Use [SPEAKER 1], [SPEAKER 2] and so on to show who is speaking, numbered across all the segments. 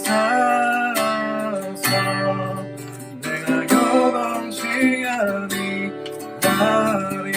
[SPEAKER 1] 사서 내가 요동치하니 하리.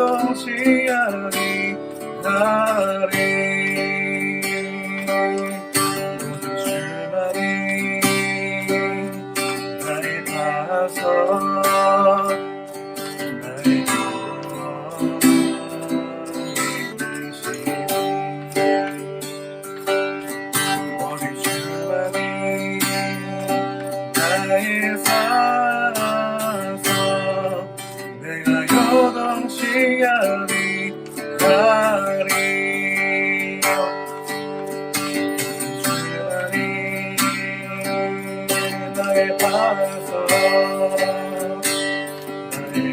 [SPEAKER 1] 요동치하니 하리. 모든 주만이 나를 봐서 나의 구원이시니 모든 주만이 나의 사서 내가 요동치하니 하리. 주만이 나의 봐서 나의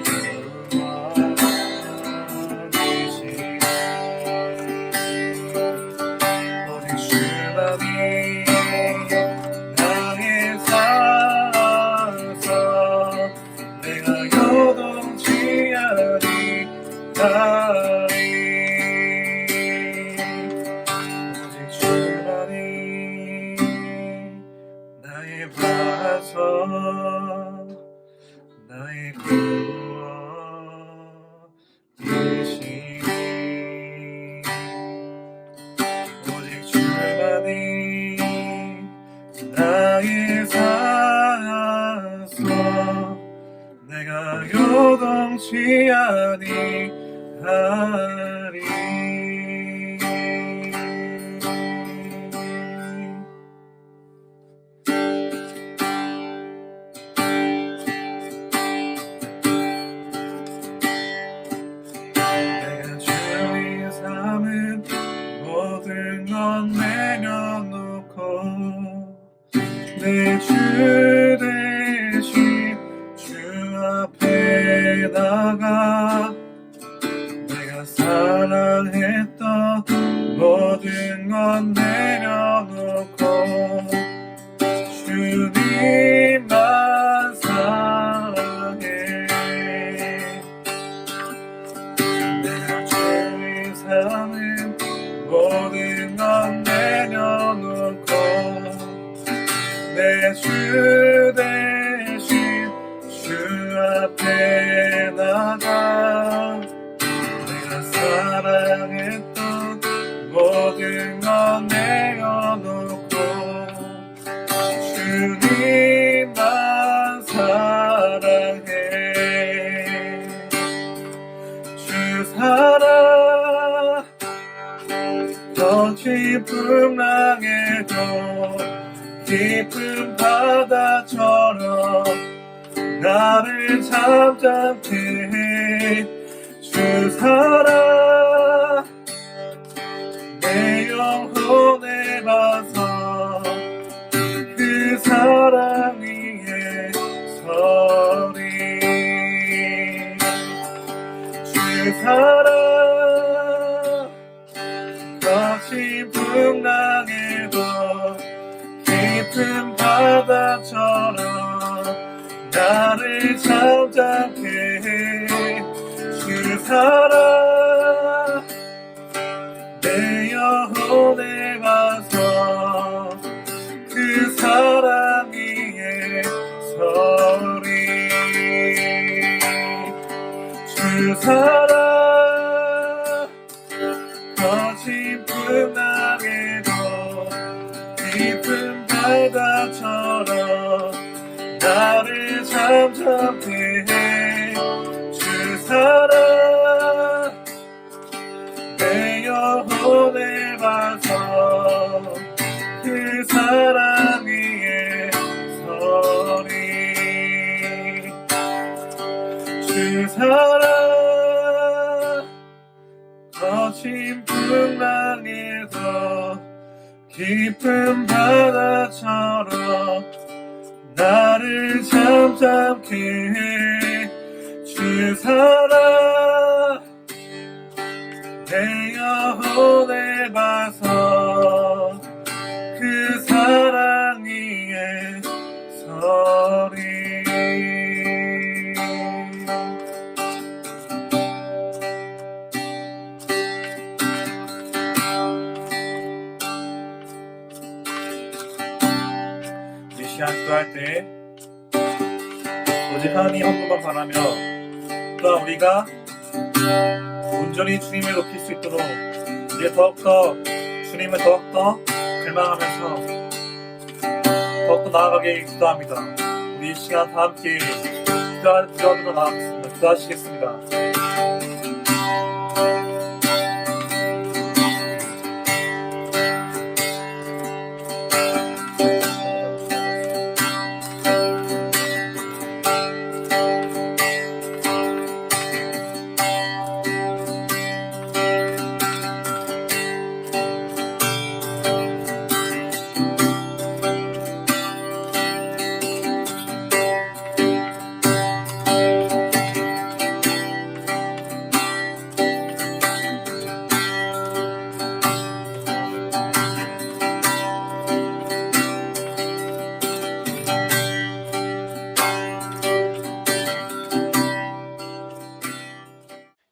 [SPEAKER 1] 구원이시니 모든 주만이 나의 사서 내가 요동치하니 하리. 오직 주만이 나의 봐서 나의 구원이시니 오직 주만이 나의 사서 내가 요동치하니 하리. 내가 주의 삶은 모든 건 내려놓고 내 주 대신 주 앞에다가 내가 사랑했던 모든 건 내려놓고 주님만 사랑해. 내가 주의 삶은 모든 건 내려놓고 내 주 대신 주 앞에 나가 내가 사랑했던 모든 건 내려놓고 주님만 사랑해. 주 사랑 더 깊은 강에도 깊은 바다처럼 나를 잠잠케 해. 주 사랑 내 영혼에 봐서 그 사랑 위에 서리. 주 사랑 더 깊은 강에도 깊은 바다처럼 나를 잠잠케 해. 주 사랑 내 영혼에 봐서 그 사랑 위에 서리. 주 사랑 더 깊은 강에도 깊은 바다처럼 나를 잠잠케 해 주사랑 내 영혼을 봐서 그 사랑 위에 서리 주사랑 거친 풍랑에서 깊은 바다처럼 나를 잠잠케 해 주사랑 내 영혼을 봐서 그 사랑 위에 서리 이 시간 기도할 때 오직 하나님 한 분만 바라며 또한 우리가 온전히 주님을 높일 수 있도록 이제 더욱더 주님을 더욱더 갈망하면서 더욱더 나아가게 기도합니다. 우리 이 시간 다 함께 기도하도록 나아가겠습니다. 기도하시겠습니다.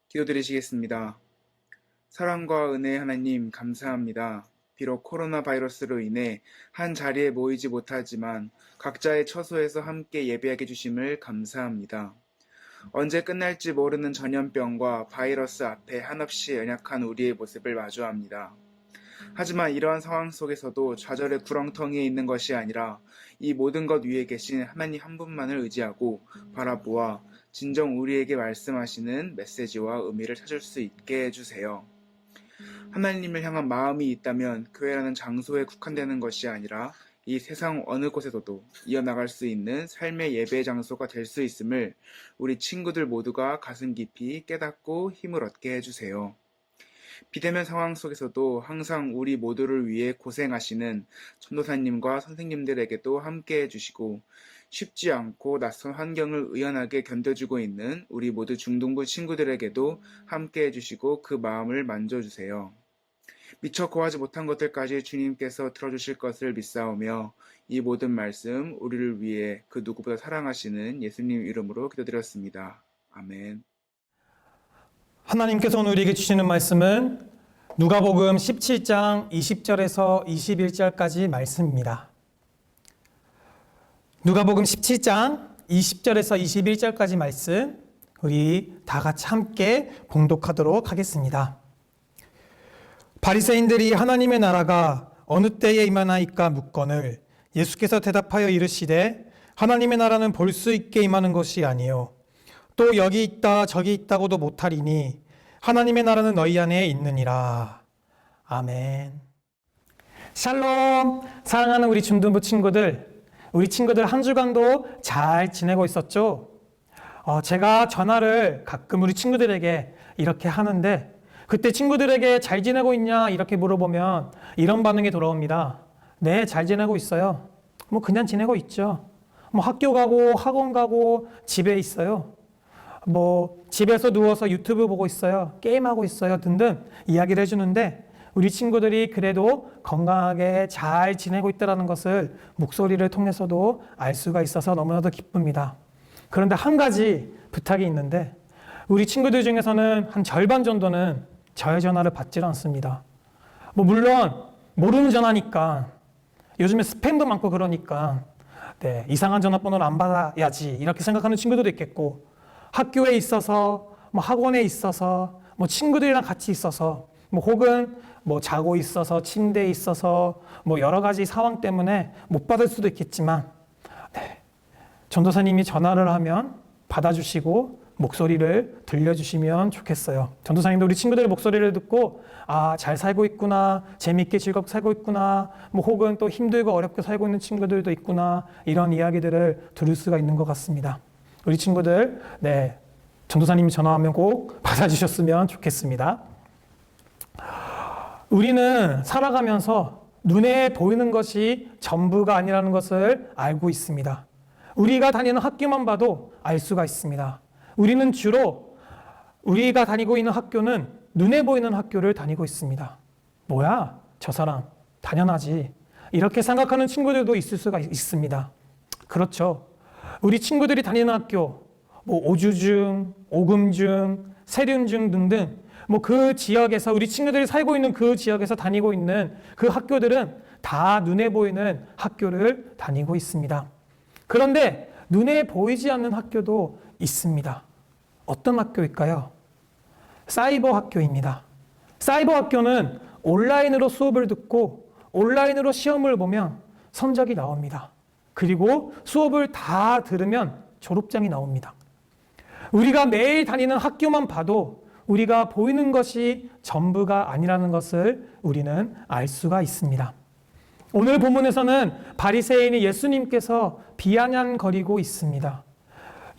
[SPEAKER 2] 기도드리시겠습니다. 사랑과 은혜의 하나님 감사합니다. 비록 코로나 바이러스로 인해 한 자리에 모이지 못하지만 각자의 처소에서 함께 예배하게 해주심을 감사합니다. 언제 끝날지 모르는 전염병과 바이러스 앞에 한없이 연약한 우리의 모습을 마주합니다. 하지만 이러한 상황 속에서도 좌절의 구렁텅이에 있는 것이 아니라 이 모든 것 위에 계신 하나님 한 분만을 의지하고 바라보아 진정 우리에게 말씀하시는 메시지와 의미를 찾을 수 있게 해주세요. 하나님을 향한 마음이 있다면 교회라는 장소에 국한되는 것이 아니라 이 세상 어느 곳에서도 이어나갈 수 있는 삶의 예배 장소가 될 수 있음을 우리 친구들 모두가 가슴 깊이 깨닫고 힘을 얻게 해주세요. 비대면 상황 속에서도 항상 우리 모두를 위해 고생하시는 전도사님과 선생님들에게도 함께 해주시고 쉽지 않고 낯선 환경을 의연하게 견뎌주고 있는 우리 모두 중등부 친구들에게도 함께 해주시고 그 마음을 만져주세요. 미처 고하지 못한 것들까지 주님께서 들어주실 것을 믿사오며 이 모든 말씀 우리를 위해 그 누구보다 사랑하시는 예수님 이름으로 기도드렸습니다. 아멘.
[SPEAKER 3] 하나님께서 오늘 우리에게 주시는 말씀은 누가복음 17장 20절에서 21절까지 말씀입니다. 누가복음 17장 20절에서 21절까지 말씀 우리 다 같이 함께 봉독하도록 하겠습니다. 바리새인들이 하나님의 나라가 어느 때에 임하나이까 묻거늘 예수께서 대답하여 이르시되 하나님의 나라는 볼 수 있게 임하는 것이 아니요 또 여기 있다 저기 있다고도 못하리니 하나님의 나라는 너희 안에 있느니라. 아멘. 샬롬. 사랑하는 우리 중등부 친구들, 우리 친구들 한 주간도 잘 지내고 있었죠? 제가 전화를 가끔 우리 친구들에게 이렇게 하는데 그때 친구들에게 잘 지내고 있냐 이렇게 물어보면 이런 반응이 돌아옵니다. 네, 잘 지내고 있어요. 뭐 그냥 지내고 있죠. 뭐 학교 가고 학원 가고 집에 있어요. 뭐 집에서 누워서 유튜브 보고 있어요. 게임하고 있어요. 등등 이야기를 해주는데 우리 친구들이 그래도 건강하게 잘 지내고 있다는 것을 목소리를 통해서도 알 수가 있어서 너무나도 기쁩니다. 그런데 한 가지 부탁이 있는데 우리 친구들 중에서는 한 절반 정도는 저의 전화를 받질 않습니다. 뭐 물론 모르는 전화니까 요즘에 스팸도 많고 그러니까 네, 이상한 전화번호를 안 받아야지 이렇게 생각하는 친구들도 있겠고 학교에 있어서 뭐 학원에 있어서 뭐 친구들이랑 같이 있어서 뭐 혹은 뭐 자고 있어서 침대에 있어서 뭐 여러 가지 상황 때문에 못 받을 수도 있겠지만 네, 전도사님이 전화를 하면 받아주시고 목소리를 들려주시면 좋겠어요. 전도사님도 우리 친구들의 목소리를 듣고 잘 살고 있구나, 재밌게 즐겁게 살고 있구나, 혹은 또 힘들고 어렵게 살고 있는 친구들도 있구나, 이런 이야기들을 들을 수가 있는 것 같습니다. 우리 친구들, 전도사님이 전화하면 꼭 받아주셨으면 좋겠습니다. 우리는 살아가면서 눈에 보이는 것이 전부가 아니라는 것을 알고 있습니다. 우리가 다니는 학교만 봐도 알 수가 있습니다. 우리는 주로 우리가 다니고 있는 학교는 눈에 보이는 학교를 다니고 있습니다. 뭐야? 저 사람 당연하지. 이렇게 생각하는 친구들도 있을 수가 있습니다. 그렇죠. 우리 친구들이 다니는 학교, 오주중, 오금중, 세륜중 등등 그 지역에서 우리 친구들이 살고 있는 그 지역에서 다니고 있는 그 학교들은 다 눈에 보이는 학교를 다니고 있습니다. 그런데 눈에 보이지 않는 학교도 있습니다. 어떤 학교일까요? 사이버 학교입니다. 사이버 학교는 온라인으로 수업을 듣고 온라인으로 시험을 보면 성적이 나옵니다. 그리고 수업을 다 들으면 졸업장이 나옵니다. 우리가 매일 다니는 학교만 봐도 우리가 보이는 것이 전부가 아니라는 것을 우리는 알 수가 있습니다. 오늘 본문에서는 바리새인이 예수님께서 비아냥거리고 있습니다.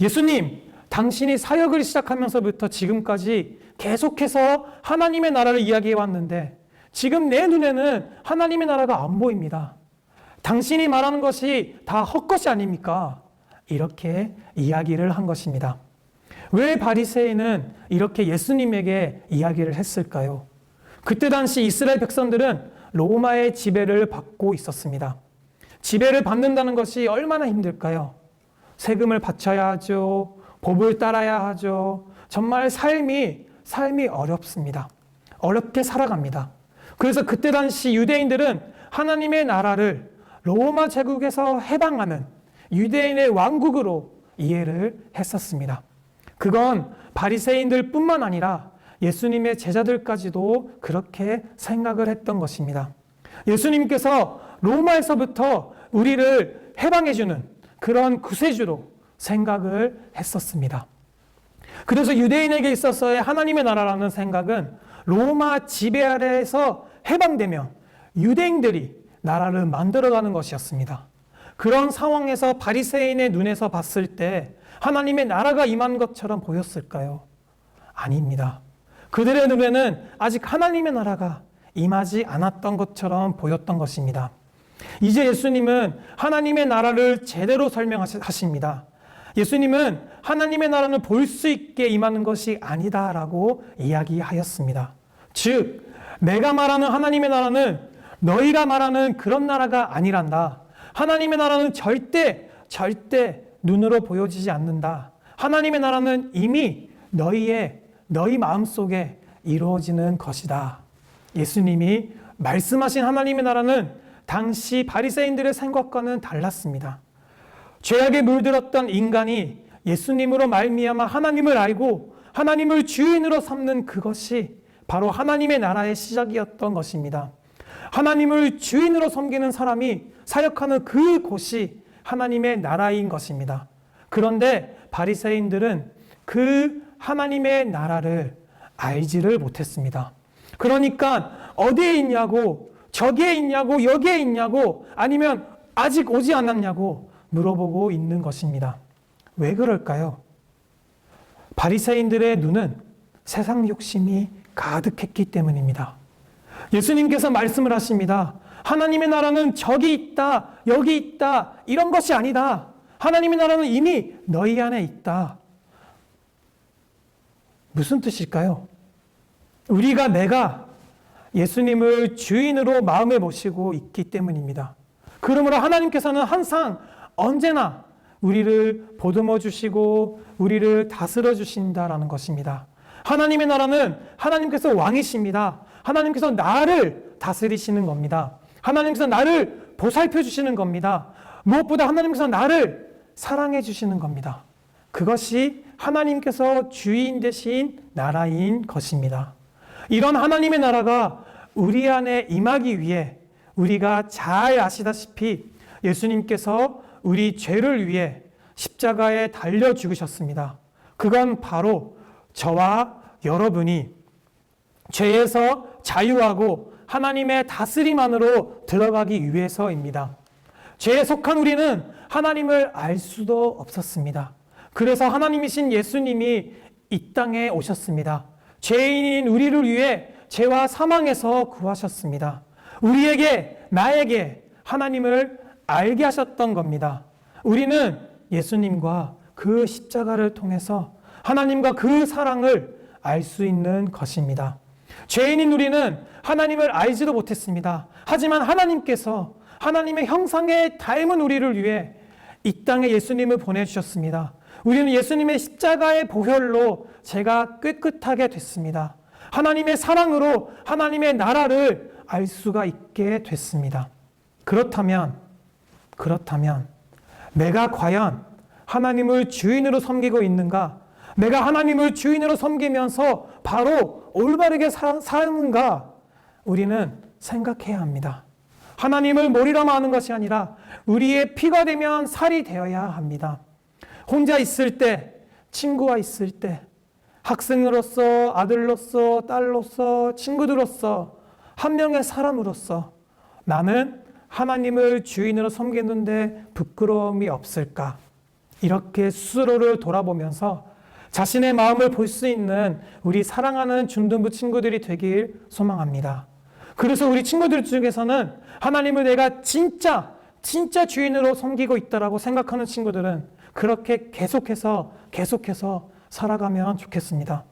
[SPEAKER 3] 예수님, 당신이 사역을 시작하면서부터 지금까지 계속해서 하나님의 나라를 이야기해 왔는데 지금 내 눈에는 하나님의 나라가 안 보입니다. 당신이 말하는 것이 다 헛것이 아닙니까? 이렇게 이야기를 한 것입니다. 왜 바리새인은 이렇게 예수님에게 이야기를 했을까요? 그때 당시 이스라엘 백성들은 로마의 지배를 받고 있었습니다. 지배를 받는다는 것이 얼마나 힘들까요? 세금을 바쳐야 하죠. 법을 따라야 하죠. 정말 삶이 어렵습니다. 어렵게 살아갑니다. 그래서 그때 당시 유대인들은 하나님의 나라를 로마 제국에서 해방하는 유대인의 왕국으로 이해를 했었습니다. 그건 바리새인들 뿐만 아니라 예수님의 제자들까지도 그렇게 생각을 했던 것입니다. 예수님께서 로마에서부터 우리를 해방해주는 그런 구세주로 생각을 했었습니다. 그래서 유대인에게 있어서의 하나님의 나라라는 생각은 로마 지배 아래에서 해방되면 유대인들이 나라를 만들어가는 것이었습니다. 그런 상황에서 바리새인의 눈에서 봤을 때 하나님의 나라가 임한 것처럼 보였을까요? 아닙니다. 그들의 눈에는 아직 하나님의 나라가 임하지 않았던 것처럼 보였던 것입니다. 이제 예수님은 하나님의 나라를 제대로 설명하십니다. 예수님은 하나님의 나라는 볼 수 있게 임하는 것이 아니다라고 이야기하였습니다. 즉, 내가 말하는 하나님의 나라는 너희가 말하는 그런 나라가 아니란다. 하나님의 나라는 절대 눈으로 보여지지 않는다. 하나님의 나라는 이미 너희 마음속에 이루어지는 것이다. 예수님이 말씀하신 하나님의 나라는 당시 바리새인들의 생각과는 달랐습니다. 죄악에 물들었던 인간이 예수님으로 말미암아 하나님을 알고 하나님을 주인으로 삼는 그것이 바로 하나님의 나라의 시작이었던 것입니다. 하나님을 주인으로 섬기는 사람이 사역하는 그곳이 하나님의 나라인 것입니다. 그런데 바리새인들은 그 하나님의 나라를 알지를 못했습니다. 그러니까 어디에 있냐고, 저기에 있냐고, 여기에 있냐고, 아니면 아직 오지 않았냐고 물어보고 있는 것입니다. 왜 그럴까요? 바리새인들의 눈은 세상 욕심이 가득했기 때문입니다. 예수님께서 말씀을 하십니다. 하나님의 나라는 저기 있다, 여기 있다, 이런 것이 아니다. 하나님의 나라는 이미 너희 안에 있다. 무슨 뜻일까요? 내가 예수님을 주인으로 마음에 모시고 있기 때문입니다. 그러므로 하나님께서는 항상 언제나 우리를 보듬어 주시고 우리를 다스려 주신다라는 것입니다. 하나님의 나라는 하나님께서 왕이십니다. 하나님께서 나를 다스리시는 겁니다. 하나님께서 나를 보살펴 주시는 겁니다. 무엇보다 하나님께서 나를 사랑해 주시는 겁니다. 그것이 하나님께서 주인 되신 나라인 것입니다. 이런 하나님의 나라가 우리 안에 임하기 위해 우리가 잘 아시다시피 예수님께서 우리 죄를 위해 십자가에 달려 죽으셨습니다. 그건 바로 저와 여러분이 죄에서 자유하고 하나님의 다스림 안으로 들어가기 위해서입니다. 죄에 속한 우리는 하나님을 알 수도 없었습니다. 그래서 하나님이신 예수님이 이 땅에 오셨습니다. 죄인인 우리를 위해 죄와 사망에서 구하셨습니다. 우리에게, 나에게 하나님을 알게 하셨던 겁니다. 우리는 예수님과 그 십자가를 통해서 하나님과 그 사랑을 알 수 있는 것입니다. 죄인인 우리는 하나님을 알지도 못했습니다. 하지만 하나님께서 하나님의 형상에 닮은 우리를 위해 이 땅에 예수님을 보내주셨습니다. 우리는 예수님의 십자가의 보혈로 죄가 깨끗하게 됐습니다. 하나님의 사랑으로 하나님의 나라를 알 수가 있게 됐습니다. 그렇다면 내가 과연 하나님을 주인으로 섬기고 있는가? 내가 하나님을 주인으로 섬기면서 바로 올바르게 사는가? 우리는 생각해야 합니다. 하나님을 머리로만 아는 것이 아니라 우리의 피가 되면 살이 되어야 합니다. 혼자 있을 때, 친구와 있을 때, 학생으로서, 아들로서, 딸로서, 친구들로서, 한 명의 사람으로서 나는 하나님을 주인으로 섬기는데 부끄러움이 없을까? 이렇게 스스로를 돌아보면서 자신의 마음을 볼 수 있는 우리 사랑하는 중등부 친구들이 되길 소망합니다. 그래서 우리 친구들 중에서는 하나님을 내가 진짜 주인으로 섬기고 있다라고 생각하는 친구들은 그렇게 계속해서 살아가면 좋겠습니다.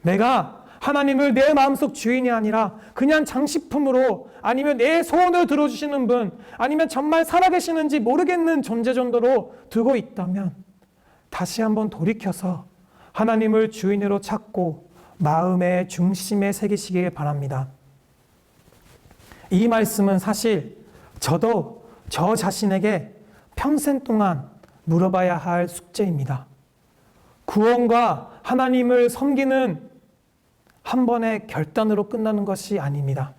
[SPEAKER 3] 내가 하나님을 내 마음속 주인이 아니라 그냥 장식품으로, 아니면 내 소원을 들어주시는 분, 아니면 정말 살아계시는지 모르겠는 존재 정도로 두고 있다면 다시 한번 돌이켜서 하나님을 주인으로 찾고 마음의 중심에 새기시길 바랍니다. 이 말씀은 사실 저도 저 자신에게 평생 동안 물어봐야 할 숙제입니다. 구원과 하나님을 섬기는 한 번의 결단으로 끝나는 것이 아닙니다.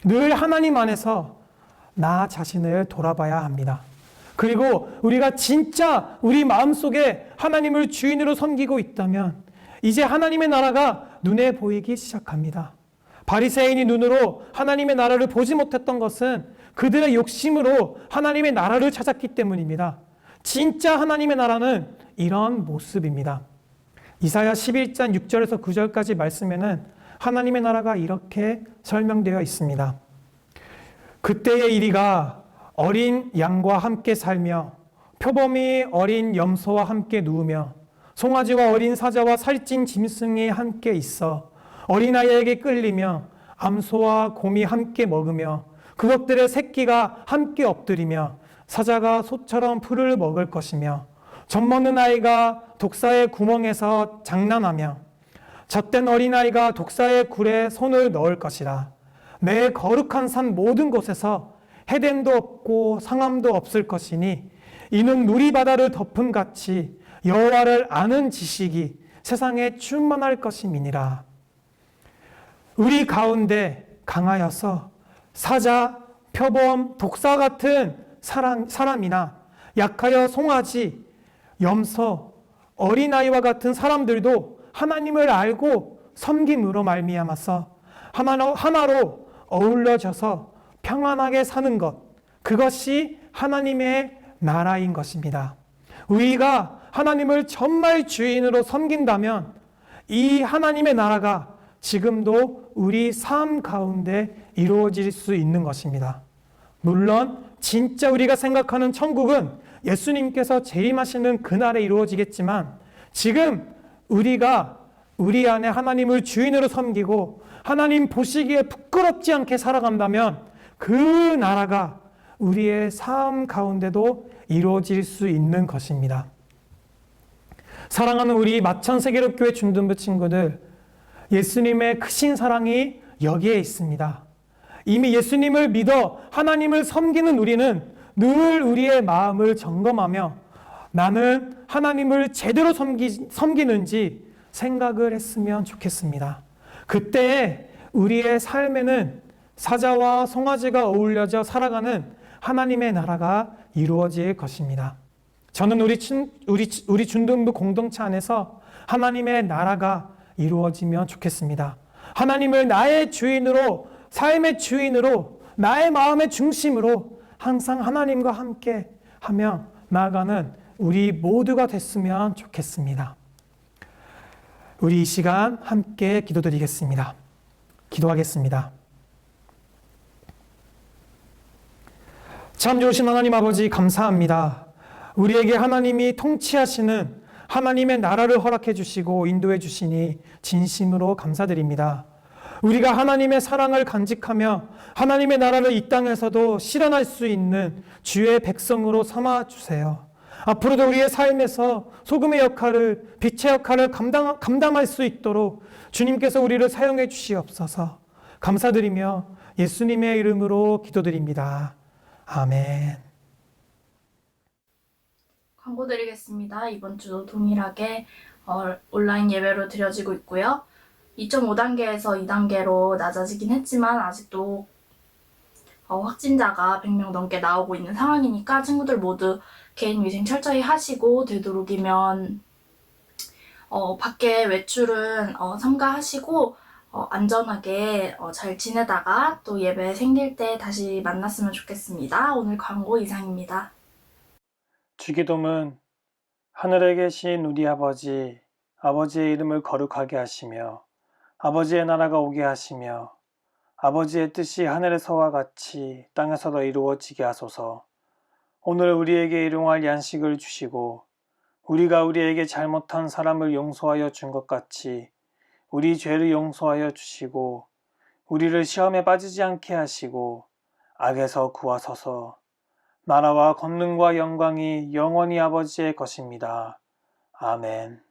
[SPEAKER 3] 늘 하나님 안에서 나 자신을 돌아봐야 합니다. 그리고 우리가 진짜 우리 마음속에 하나님을 주인으로 섬기고 있다면 이제 하나님의 나라가 눈에 보이기 시작합니다. 바리새인이 눈으로 하나님의 나라를 보지 못했던 것은 그들의 욕심으로 하나님의 나라를 찾았기 때문입니다. 진짜 하나님의 나라는 이런 모습입니다. 이사야 11장 6절에서 9절까지 말씀에는 하나님의 나라가 이렇게 설명되어 있습니다. 그때의 이리가 어린 양과 함께 살며 표범이 어린 염소와 함께 누우며 송아지와 어린 사자와 살찐 짐승이 함께 있어 어린아이에게 끌리며 암소와 곰이 함께 먹으며 그것들의 새끼가 함께 엎드리며 사자가 소처럼 풀을 먹을 것이며 젖먹는 아이가 독사의 구멍에서 장난하며 젖된 어린아이가 독사의 굴에 손을 넣을 것이라. 내 거룩한 산 모든 곳에서 해됨도 없고 상함도 없을 것이니 이는 누리 바다를 덮은 같이 여호와를 아는 지식이 세상에 충만할 것임이니라. 우리 가운데 강하여서 사자, 표범, 독사 같은 사람이나 약하여 송아지, 염소, 어린아이와 같은 사람들도 하나님을 알고 섬김으로 말미암아서 하나로 어울려져서 평안하게 사는 것, 그것이 하나님의 나라인 것입니다. 우리가 하나님을 정말 주인으로 섬긴다면 이 하나님의 나라가 지금도 우리 삶 가운데 이루어질 수 있는 것입니다. 물론 진짜 우리가 생각하는 천국은 예수님께서 재림하시는 그날에 이루어지겠지만 지금 우리가 우리 안에 하나님을 주인으로 섬기고 하나님 보시기에 부끄럽지 않게 살아간다면 그 나라가 우리의 삶 가운데도 이루어질 수 있는 것입니다. 사랑하는 우리 마천세계로교회 중등부 친구들, 예수님의 크신 사랑이 여기에 있습니다. 이미 예수님을 믿어 하나님을 섬기는 우리는 늘 우리의 마음을 점검하며 나는 하나님을 제대로 섬기는지 생각을 했으면 좋겠습니다. 그때 우리의 삶에는 사자와 송아지가 어울려져 살아가는 하나님의 나라가 이루어질 것입니다. 저는 우리 준동부 공동체 안에서 하나님의 나라가 이루어지면 좋겠습니다. 하나님을 나의 주인으로, 삶의 주인으로, 나의 마음의 중심으로 항상 하나님과 함께 하며 나아가는 우리 모두가 됐으면 좋겠습니다. 우리 이 시간 함께 기도드리겠습니다. 기도하겠습니다. 참 좋으신 하나님 아버지 감사합니다. 우리에게 하나님이 통치하시는 하나님의 나라를 허락해 주시고 인도해 주시니 진심으로 감사드립니다. 우리가 하나님의 사랑을 간직하며 하나님의 나라를 이 땅에서도 실현할 수 있는 주의 백성으로 삼아 주세요. 앞으로도 우리의 삶에서 소금의 역할을, 빛의 역할을 감당할 수 있도록 주님께서 우리를 사용해 주시옵소서. 감사드리며 예수님의 이름으로 기도드립니다. 아멘.
[SPEAKER 4] 광고 드리겠습니다. 이번 주도 동일하게 온라인 예배로 드려지고 있고요. 2.5단계에서 2단계로 낮아지긴 했지만 아직도 확진자가 100명 넘게 나오고 있는 상황이니까 친구들 모두 개인 위생 철저히 하시고 되도록이면 밖에 외출은 삼가하시고 안전하게 잘 지내다가 또 예배 생길 때 다시 만났으면 좋겠습니다. 오늘 광고 이상입니다.
[SPEAKER 5] 주기도문. 하늘에 계신 우리 아버지, 아버지의 이름을 거룩하게 하시며 아버지의 나라가 오게 하시며 아버지의 뜻이 하늘에서와 같이 땅에서도 이루어지게 하소서. 오늘 우리에게 일용할 양식을 주시고 우리가 우리에게 잘못한 사람을 용서하여 준 것 같이 우리 죄를 용서하여 주시고 우리를 시험에 빠지지 않게 하시고 악에서 구하소서. 나라와 권능과 영광이 영원히 아버지의 것입니다. 아멘.